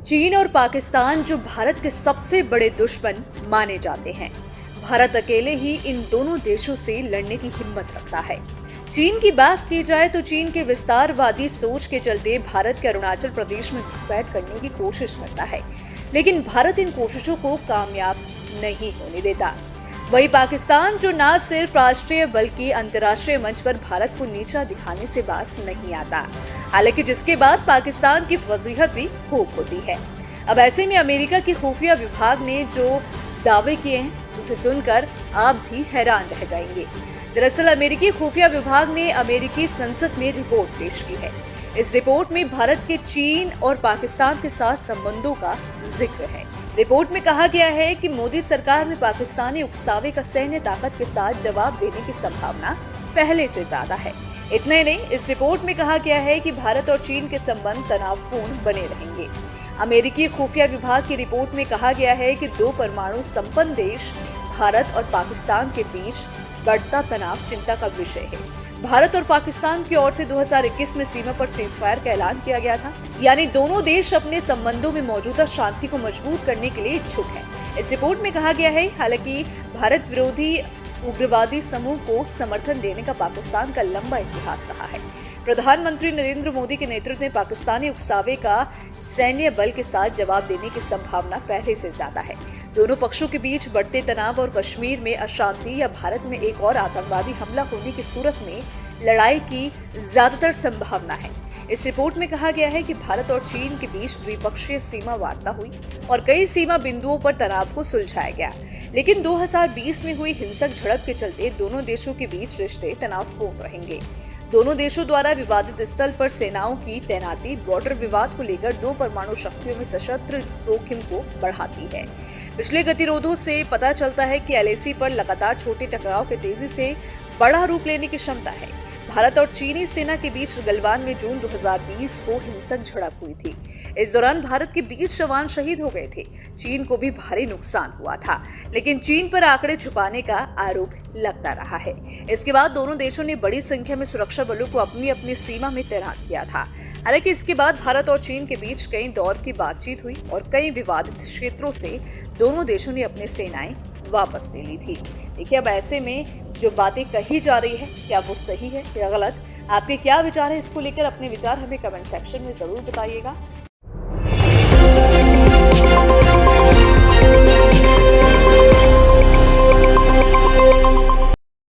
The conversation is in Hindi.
चीन और पाकिस्तान जो भारत के सबसे बड़े दुश्मन माने जाते हैं, भारत अकेले ही इन दोनों देशों से लड़ने की हिम्मत रखता है। चीन की बात की जाए तो चीन के विस्तारवादी सोच के चलते भारत के अरुणाचल प्रदेश में घुसपैठ करने की कोशिश करता है, लेकिन भारत इन कोशिशों को कामयाब नहीं होने देता। वही पाकिस्तान जो न सिर्फ राष्ट्रीय बल्कि अंतर्राष्ट्रीय मंच पर भारत को नीचा दिखाने से बाज नहीं आता, हालांकि जिसके बाद पाकिस्तान की फजीहत भी खूब होती है। अब ऐसे में अमेरिका की खुफिया विभाग ने जो दावे किए हैं उसे सुनकर आप भी हैरान रह जाएंगे। दरअसल अमेरिकी खुफिया विभाग ने अमेरिकी संसद में रिपोर्ट पेश की है। इस रिपोर्ट में भारत के चीन और पाकिस्तान के साथ संबंधों का जिक्र है। रिपोर्ट में कहा गया है कि मोदी सरकार में पाकिस्तानी उकसावे का सैन्य ताकत के साथ जवाब देने की संभावना पहले से ज्यादा है। इतना ही नहीं, इस रिपोर्ट में कहा गया है कि भारत और चीन के संबंध तनावपूर्ण बने रहेंगे। अमेरिकी खुफिया विभाग की रिपोर्ट में कहा गया है कि दो परमाणु संपन्न देश भारत और पाकिस्तान के बीच बढ़ता तनाव चिंता का विषय है। भारत और पाकिस्तान की ओर से 2021 में सीमा पर सीजफायर का ऐलान किया गया था, यानी दोनों देश अपने संबंधों में मौजूदा शांति को मजबूत करने के लिए इच्छुक हैं। इस रिपोर्ट में कहा गया है, हालांकि भारत विरोधी उग्रवादी समूह को समर्थन देने का पाकिस्तान का लंबा इतिहास रहा है। प्रधानमंत्री नरेंद्र मोदी के नेतृत्व में पाकिस्तानी उकसावे का सैन्य बल के साथ जवाब देने की संभावना पहले से ज्यादा है। दोनों पक्षों के बीच बढ़ते तनाव और कश्मीर में अशांति या भारत में एक और आतंकवादी हमला होने की सूरत में लड़ाई की ज्यादातर संभावना है। इस रिपोर्ट में कहा गया है कि भारत और चीन के बीच द्विपक्षीय सीमा वार्ता हुई और कई सीमा बिंदुओं पर तनाव को सुलझाया गया, लेकिन 2020 में हुई हिंसक झड़प के चलते दोनों देशों के बीच रिश्ते तनावपूर्ण रहेंगे। दोनों देशों द्वारा विवादित स्थल पर सेनाओं की तैनाती बॉर्डर विवाद को लेकर दो परमाणु शक्तियों में सशस्त्र जोखिम को बढ़ाती है। पिछले गतिरोधों से पता चलता है कि एलएसी पर लगातार छोटे टकराव के तेजी से बड़ा रूप लेने की क्षमता है। भारत और चीनी सेना के बीच गलवान में जून 2020 को हिंसक झड़प हुई थी। इस दौरान भारत के 20 जवान शहीद हो गए थे। चीन को भी भारी नुकसान हुआ था, लेकिन चीन पर आंकड़े छुपाने का आरोप लगता रहा है। इसके बाद दोनों देशों ने बड़ी संख्या में सुरक्षा बलों को अपनी अपनी सीमा में तैनात किया था। हालांकि इसके बाद भारत और चीन के बीच कई दौर की बातचीत हुई और कई विवादित क्षेत्रों से दोनों देशों ने अपनी सेनाएं वापस ले ली थी। देखिए, अब ऐसे में जो बातें कही जा रही है, क्या वो सही है या गलत? आपके क्या विचार है इसको लेकर? अपने विचार हमें कमेंट सेक्शन में जरूर बताइएगा।